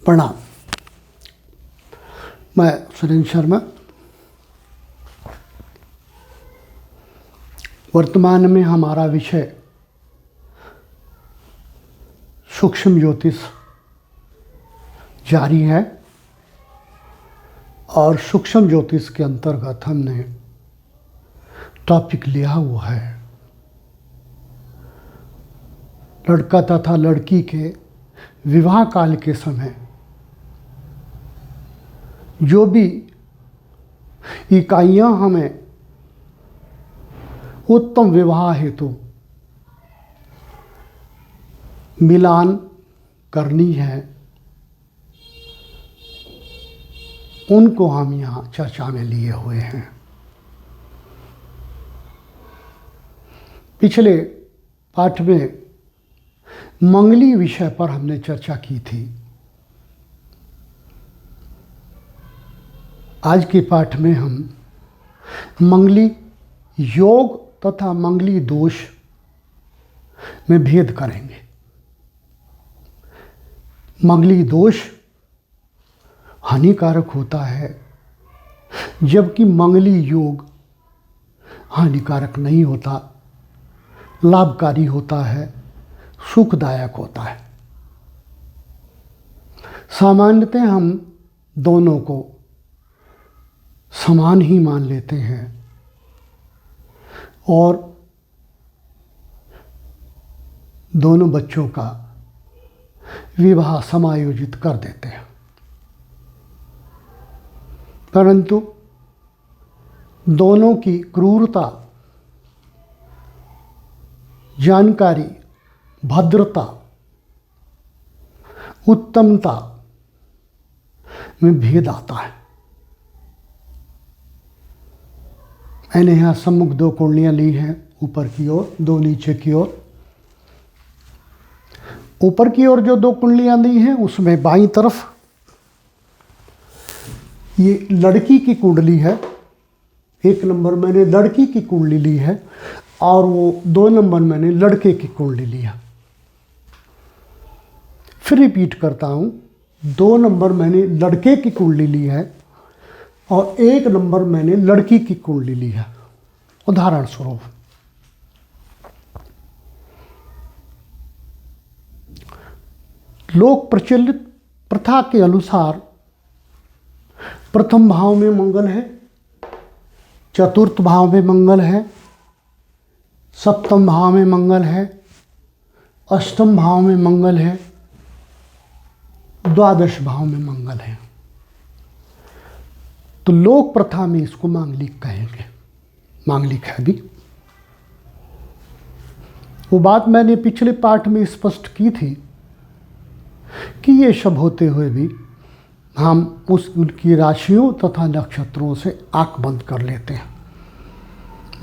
प्रणाम। मैं सुरेंद्र शर्मा। वर्तमान में हमारा विषय सूक्ष्म ज्योतिष जारी है और सूक्ष्म ज्योतिष के अंतर्गत हमने टॉपिक लिया हुआ है लड़का तथा लड़की के विवाह काल के समय जो भी इकाइयाँ हमें उत्तम विवाह हेतु मिलान करनी है उनको हम यहाँ चर्चा में लिए हुए हैं। पिछले पाठ में मंगली विषय पर हमने चर्चा की थी। आज के पाठ में हम मंगली योग तथा मंगली दोष में भेद करेंगे। मंगली दोष हानिकारक होता है जबकि मंगली योग हानिकारक नहीं होता, लाभकारी होता है, सुखदायक होता है। सामान्यतः हम दोनों को समान ही मान लेते हैं और दोनों बच्चों का विवाह समायोजित कर देते हैं, परंतु दोनों की क्रूरता, जानकारी, भद्रता, उत्तमता में भेद आता है। मैंने यहाँ सम्मुख दो कुंडलियाँ ली हैं, ऊपर की ओर, दो नीचे की ओर। ऊपर की ओर जो दो कुंडलियाँ ली हैं उसमें बाईं तरफ ये लड़की की कुंडली है, 1 नंबर मैंने लड़की की कुंडली ली है और वो 2 नंबर मैंने लड़के की कुंडली लिया। फिर रिपीट करता हूँ, 2 नंबर मैंने लड़के की कुंडली ली है और 1 नंबर मैंने लड़की की कुंडली ली है। उदाहरण स्वरूप लोक प्रचलित प्रथा के अनुसार प्रथम भाव में मंगल है, चतुर्थ भाव में मंगल है, सप्तम भाव में मंगल है, अष्टम भाव में मंगल है, द्वादश भाव में मंगल है। तो लोक प्रथा में इसको मांगलिक कहेंगे। मांगलिक है भी। वो बात मैंने पिछले पाठ में स्पष्ट की थी कि ये सब होते हुए भी हम उनकी राशियों तथा नक्षत्रों से आंख बंद कर लेते हैं,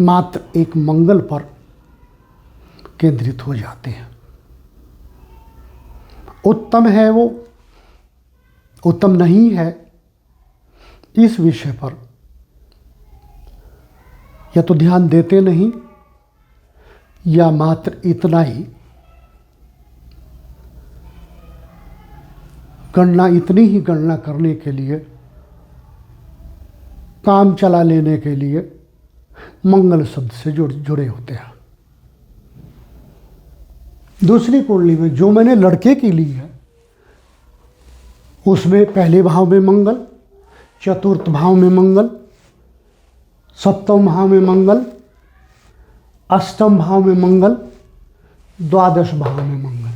मात्र एक मंगल पर केंद्रित हो जाते हैं। उत्तम है वो, उत्तम नहीं है, इस विषय पर या तो ध्यान देते नहीं या मात्र इतना ही गणना, इतनी ही गणना करने के लिए, काम चला लेने के लिए मंगल शब्द से जुड़े होते हैं। दूसरी कुंडली में जो मैंने लड़के की ली है उसमें पहले भाव में मंगल, चतुर्थ भाव में मंगल, सप्तम भाव में मंगल, अष्टम भाव में मंगल, द्वादश भाव में मंगल।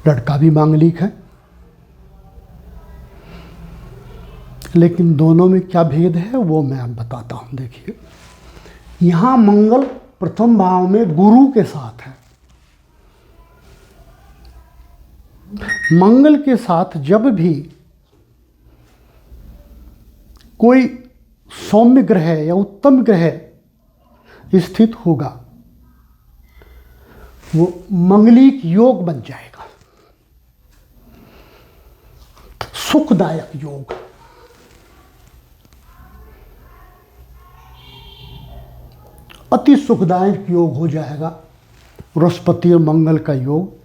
लड़का भी मांगलिक है, लेकिन दोनों में क्या भेद है वो मैं अब बताता हूँ। देखिए, यहाँ मंगल प्रथम भाव में गुरु के साथ है। मंगल के साथ जब भी कोई सौम्य ग्रह या उत्तम ग्रह स्थित होगा वो मंगलिक योग बन जाएगा, सुखदायक योग। अति सुखदायक योग हो जाएगा बृहस्पति और मंगल का योग।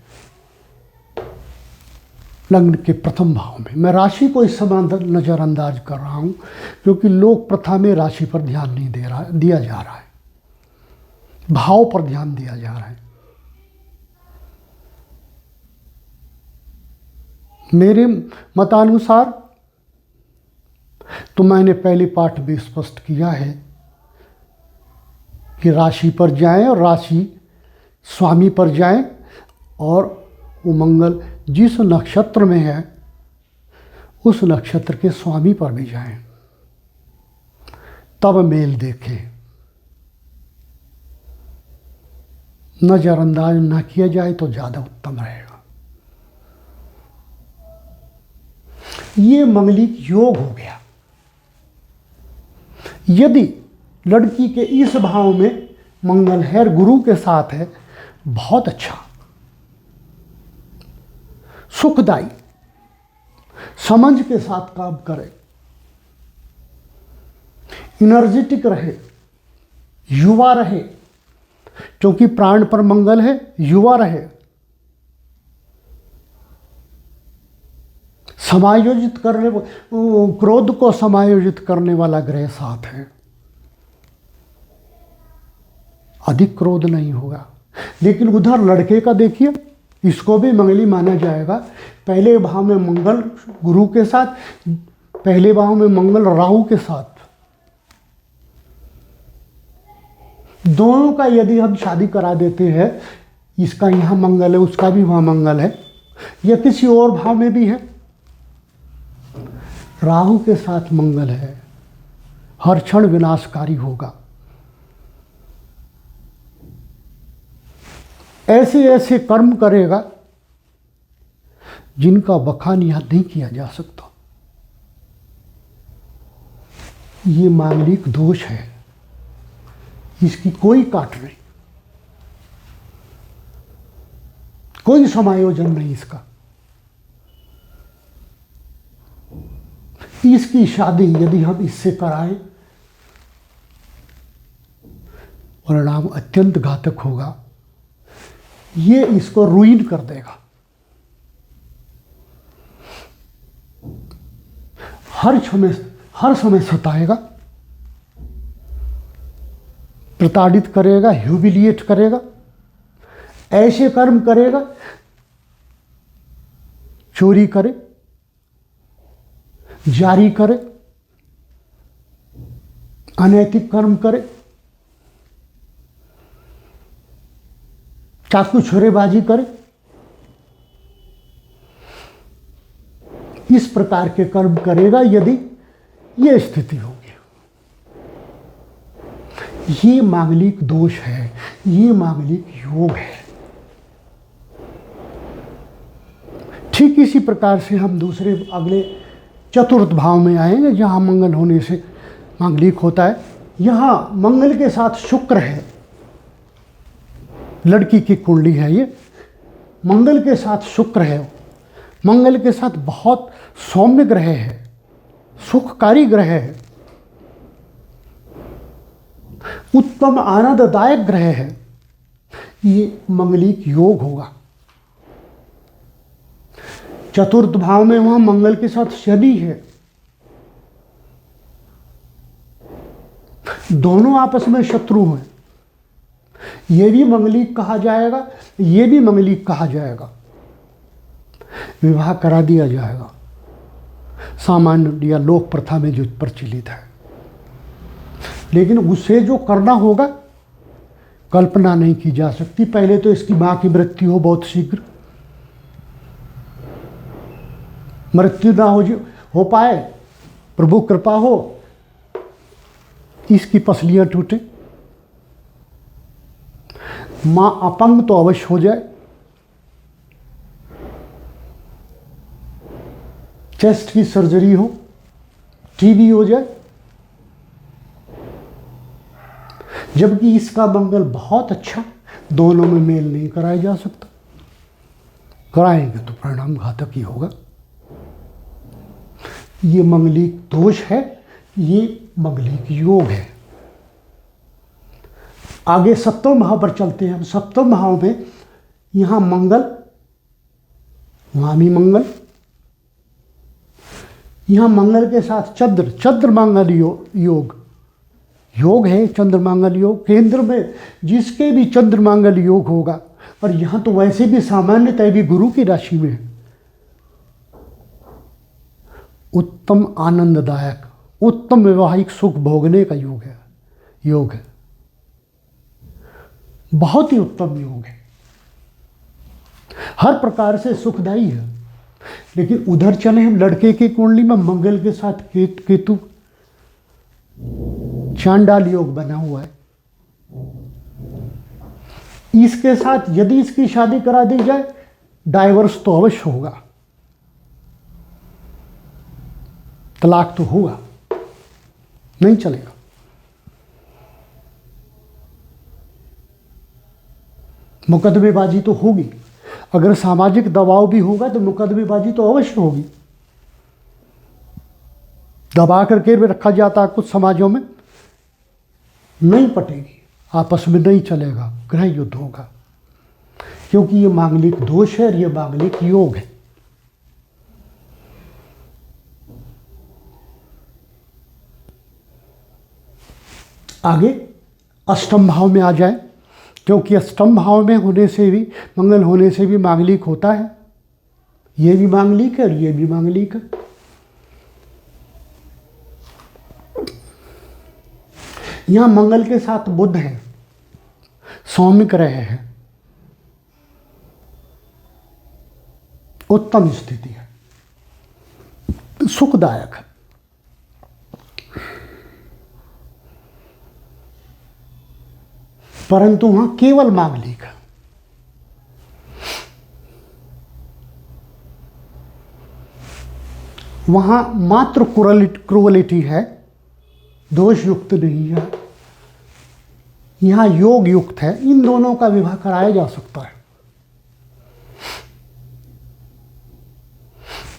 लग्न के प्रथम भाव में। मैं राशि को इस समय नज़रअंदाज कर रहा हूँ क्योंकि लोक प्रथा में राशि पर ध्यान नहीं दिया जा रहा है, भाव पर ध्यान दिया जा रहा है। मेरे मतानुसार तो मैंने पहले पाठ में स्पष्ट किया है कि राशि पर जाएं और राशि स्वामी पर जाएं, और वो मंगल जिस नक्षत्र में है उस नक्षत्र के स्वामी पर भी जाएं, तब मेल देखें। नज़रअंदाज ना किया जाए तो ज़्यादा उत्तम रहेगा। ये मंगलिक योग हो गया। यदि लड़की के इस भाव में मंगल है, गुरु के साथ है, बहुत अच्छा, सुखदाई, समझ के साथ काम करे, एनर्जेटिक रहे, युवा रहे, क्योंकि प्राण पर मंगल है, युवा रहे, समायोजित करने, क्रोध को समायोजित करने वाला ग्रह साथ है, अधिक क्रोध नहीं होगा। लेकिन उधर लड़के का देखिए, इसको भी मंगली माना जाएगा। पहले भाव में मंगल गुरु के साथ, पहले भाव में मंगल राहु के साथ, दोनों का यदि हम शादी करा देते हैं, इसका यहाँ मंगल है, उसका भी वहाँ मंगल है, या किसी और भाव में भी है, राहु के साथ मंगल है, हर क्षण विनाशकारी होगा। ऐसे ऐसे कर्म करेगा जिनका बखान यहां नहीं किया जा सकता। ये मांगलिक दोष है, इसकी कोई काट नहीं, कोई समायोजन नहीं इसका। इसकी शादी यदि हम इससे कराएं, परिणाम अत्यंत घातक होगा। ये इसको रुइन कर देगा। हर समय सताएगा, प्रताड़ित करेगा, ह्यूमिलिएट करेगा, ऐसे कर्म करेगा, चोरी करे, जारी करे, अनैतिक कर्म करे, चाकू छुरेबाजी करे, इस प्रकार के कर्म करेगा यदि ये स्थिति होगी। ये मांगलिक दोष है, ये मांगलिक योग है। ठीक इसी प्रकार से हम दूसरे अगले चतुर्थ भाव में आएंगे, जहां मंगल होने से मांगलिक होता है। यहां मंगल के साथ शुक्र है, लड़की की कुंडली है ये, मंगल के साथ शुक्र है, मंगल के साथ बहुत सौम्य ग्रह है, सुखकारी ग्रह है, उत्तम आनंददायक ग्रह है। ये मंगलिक योग होगा। चतुर्थ भाव में वहां मंगल के साथ शनि है, दोनों आपस में शत्रु हैं। ये भी मंगलिक कहा जाएगा, ये भी मंगलिक कहा जाएगा। विवाह करा दिया जाएगा, सामान्य या लोक प्रथा में जो प्रचलित है। लेकिन उसे जो करना होगा कल्पना नहीं की जा सकती। पहले तो इसकी मां की मृत्यु हो बहुत शीघ्र, मृत्यु ना हो पाए, प्रभु कृपा हो, इसकी पसलियां टूटे, मां अपंग तो अवश्य हो जाए, चेस्ट की सर्जरी हो, टीबी हो जाए। जबकि इसका मंगल बहुत अच्छा, दोनों में मेल नहीं कराया जा सकता। कराएंगे तो परिणाम घातक ही होगा। ये मंगलिक दोष है, ये मंगलिक योग है। आगे सप्तम भाव पर चलते हैं। हम सप्तम भाव में यहाँ मंगल, वहाँ भी मंगल, यहाँ मंगल के साथ चंद्र मंगल योग योग है। चंद्र मंगल योग केंद्र में जिसके भी चंद्र मंगल योग होगा, और यहाँ तो वैसे भी सामान्यतः भी गुरु की राशि में है, उत्तम आनंददायक उत्तम वैवाहिक सुख भोगने का योग है। बहुत ही उत्तम योग है, हर प्रकार से सुखदायी है। लेकिन उधर चले हम लड़के की कुंडली में मंगल के साथ केतु चांडाल योग बना हुआ है। इसके साथ यदि इसकी शादी करा दी जाए, डाइवोर्स तो अवश्य होगा, तलाक तो होगा, नहीं चलेगा। मुकदमेबाजी तो होगी, अगर सामाजिक दबाव भी होगा तो मुकदमेबाजी तो अवश्य होगी। दबा करके भी रखा जाता है कुछ समाजों में, नहीं पटेगी, आपस में नहीं चलेगा, गृह युद्ध होगा, क्योंकि ये मांगलिक दोष है और ये मांगलिक योग है। आगे अष्टम भाव में आ जाए, क्योंकि अष्टम भाव में होने से भी, मंगल होने से भी मांगलिक होता है। ये भी मांगलिक है और ये भी मांगलिक है। यहाँ मंगल के साथ बुध है, सौम्य ग्रह है, उत्तम स्थिति है, सुखदायक है। परंतु वहां केवल मांगलिक है। वहां मात्र क्रूरलिटी है, दोष युक्त नहीं है। यहां योग युक्त है। इन दोनों का विवाह कराया जा सकता है,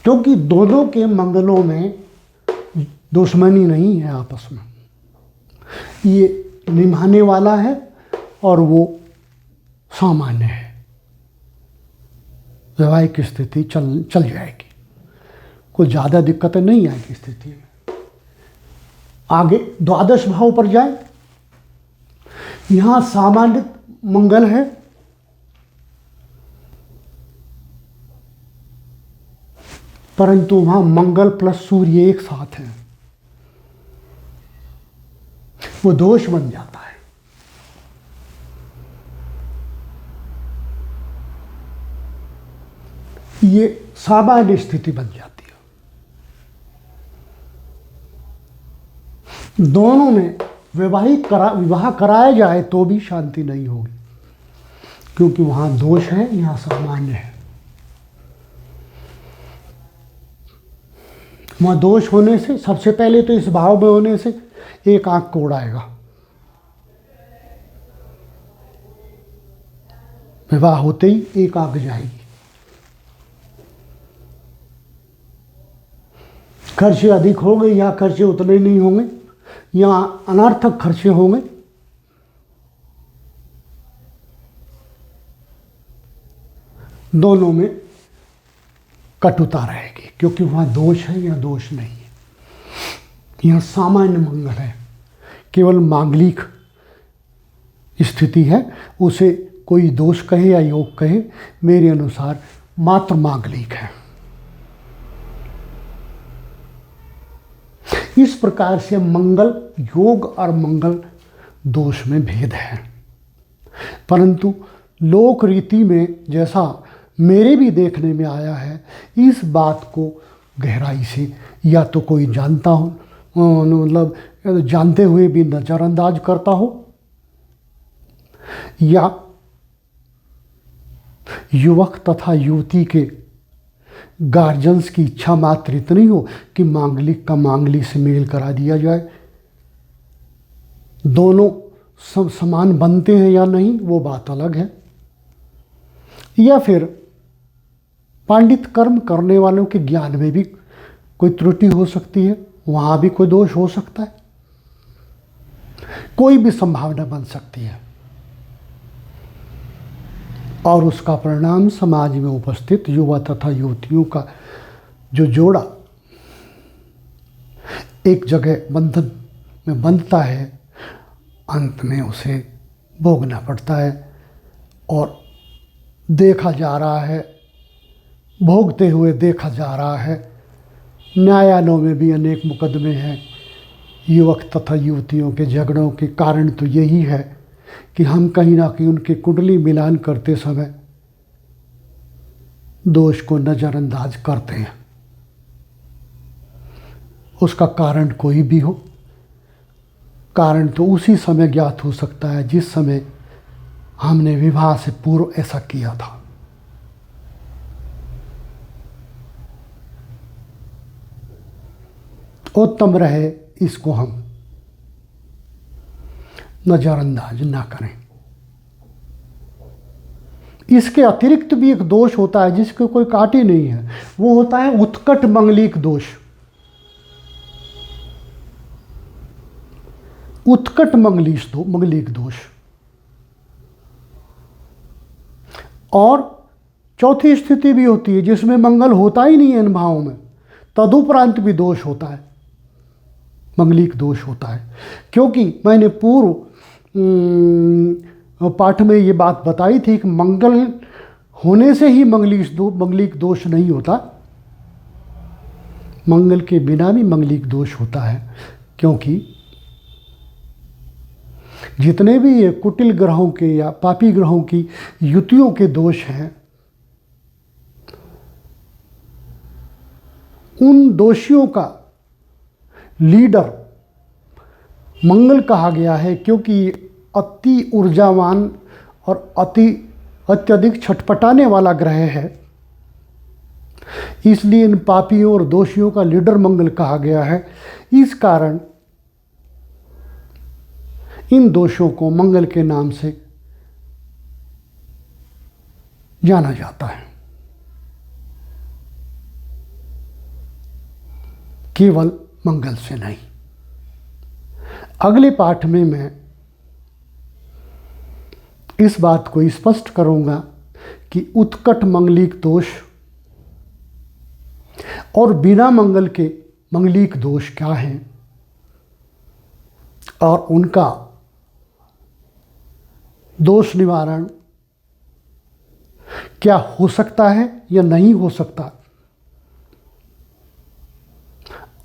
क्योंकि दोनों के मंगलों में दुश्मनी नहीं है आपस में। ये निभाने वाला है और वो सामान्य है। वैवाहिक स्थिति चल जाएगी, कोई ज़्यादा दिक्कतें नहीं आएगी स्थिति में। आगे द्वादश भाव पर जाए, यहाँ सामान्य मंगल है, परंतु वहाँ मंगल प्लस सूर्य एक साथ है, वो दोष बन जाता है। ये सामान्य स्थिति बन जाती है। दोनों में विवाह कराया जाए तो भी शांति नहीं होगी, क्योंकि वहां दोष है, यहाँ सामान्य है। वहां दोष होने से सबसे पहले तो इस भाव में होने से एक आंख को उड़ाएगा, विवाह होते ही एक आंख जाएगी। खर्चे अधिक होंगे या खर्चे उतने नहीं होंगे, या अनर्थक खर्चे होंगे। दोनों में कटुता रहेगी, क्योंकि वहाँ दोष है या दोष नहीं है। यहाँ सामान्य मंगल है, केवल मांगलिक स्थिति है। उसे कोई दोष कहे या योग कहे, मेरे अनुसार मात्र मांगलिक है। इस प्रकार से मंगल योग और मंगल दोष में भेद है। परंतु लोक रीति में जैसा मेरे भी देखने में आया है, इस बात को गहराई से या तो कोई जानता हो, मतलब जानते हुए भी नज़रअंदाज करता हो, या युवक तथा युवती के गार्जियंस की इच्छा मात्र इतनी हो कि मांगलिक का मांगलिक से मेल करा दिया जाए। दोनों सब समान बनते हैं या नहीं वो बात अलग है। या फिर पांडित कर्म करने वालों के ज्ञान में भी कोई त्रुटि हो सकती है, वहाँ भी कोई दोष हो सकता है। कोई भी संभावना बन सकती है, और उसका परिणाम समाज में उपस्थित युवा तथा युवतियों का जो जोड़ा एक जगह बंधन में बंधता है, अंत में उसे भोगना पड़ता है। और देखा जा रहा है, भोगते हुए देखा जा रहा है। न्यायालयों में भी अनेक मुकदमे हैं। युवक तथा युवतियों के झगड़ों के कारण तो यही है कि हम कहीं ना कहीं उनकी कुंडली मिलान करते समय दोष को नज़रअंदाज करते हैं। उसका कारण कोई भी हो, कारण तो उसी समय ज्ञात हो सकता है जिस समय हमने विवाह से पूर्व ऐसा किया था। उत्तम रहे इसको हम नज़रअंदाज ना करें। इसके अतिरिक्त भी एक दोष होता है जिसके कोई काट ही नहीं है, वो होता है उत्कट मंगलिक दोष। उत्कट मंगलिक दोष। और चौथी स्थिति भी होती है जिसमें मंगल होता ही नहीं है इन भावों में, तदुपरांत भी दोष होता है, मंगलिक दोष होता है। क्योंकि मैंने पूर्व पाठ में ये बात बताई थी कि मंगल होने से ही मंगलिक दोष नहीं होता, मंगल के बिना भी मंगलिक दोष होता है। क्योंकि जितने भी ये कुटिल ग्रहों के या पापी ग्रहों की युतियों के दोष हैं, उन दोषियों का लीडर मंगल कहा गया है। क्योंकि अति ऊर्जावान और अत्यधिक छटपटाने वाला ग्रह है, इसलिए इन पापियों और दोषियों का लीडर मंगल कहा गया है। इस कारण इन दोषों को मंगल के नाम से जाना जाता है। केवल मंगल से नहीं। अगले पाठ में मैं इस बात को स्पष्ट करूंगा कि उत्कट मंगलिक दोष और बिना मंगल के मंगलिक दोष क्या हैं और उनका दोष निवारण क्या हो सकता है या नहीं हो सकता,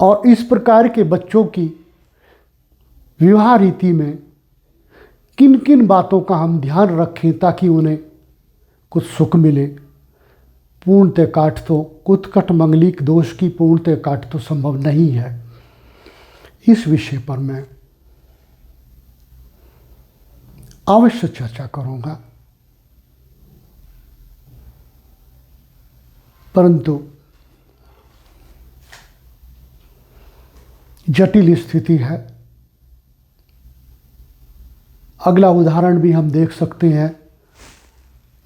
और इस प्रकार के बच्चों की विवाह रीति में किन किन बातों का हम ध्यान रखें ताकि उन्हें कुछ सुख मिले। पूर्णतः काट तो उत्कट मंगलिक दोष की पूर्णतः काट तो संभव नहीं है। इस विषय पर मैं अवश्य चर्चा करूंगा, परंतु जटिल स्थिति है। अगला उदाहरण भी हम देख सकते हैं।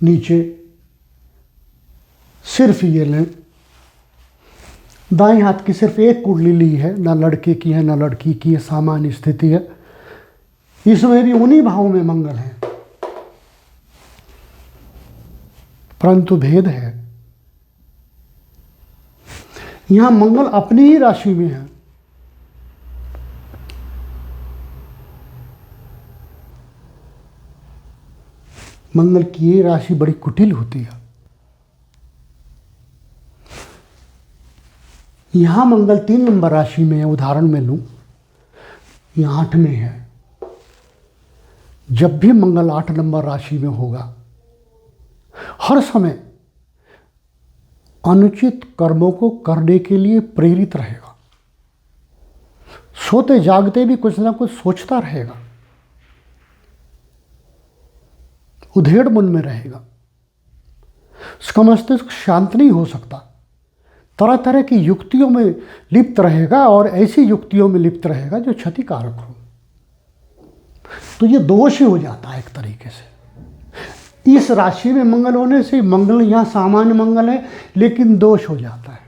नीचे सिर्फ ये लें, दाएं हाथ की सिर्फ एक कुंडली ली है, ना लड़के की है ना लड़की की है, सामान्य स्थिति है। इसमें भी उन्हीं भावों में मंगल है, परंतु भेद है। यहां मंगल अपनी ही राशि में है। मंगल की ये राशि बड़ी कुटिल होती है। यहां मंगल 3 नंबर राशि में है, उदाहरण में लूं, यहां 8 में है। जब भी मंगल 8 नंबर राशि में होगा, हर समय अनुचित कर्मों को करने के लिए प्रेरित रहेगा। सोते जागते भी कुछ ना कुछ सोचता रहेगा, उधेड़ मन में रहेगा। उसका मस्तिष्क शांत नहीं हो सकता, तरह तरह की युक्तियों में लिप्त रहेगा और ऐसी युक्तियों में लिप्त रहेगा जो क्षतिकारक हो। तो ये दोष ही हो जाता है एक तरीके से। इस राशि में मंगल होने से मंगल यहाँ सामान्य मंगल है, लेकिन दोष हो जाता है।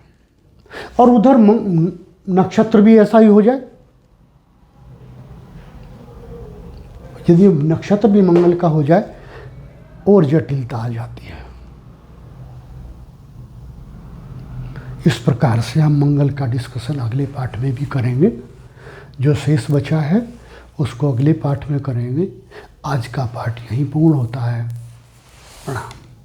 और उधर नक्षत्र भी ऐसा ही हो जाए, यदि नक्षत्र भी मंगल का हो जाए और जटिलता आ जाती है। इस प्रकार से हम मंगल का डिस्कशन अगले पाठ में भी करेंगे। जो शेष बचा है उसको अगले पाठ में करेंगे। आज का पाठ यहीं पूर्ण होता है। प्रणाम।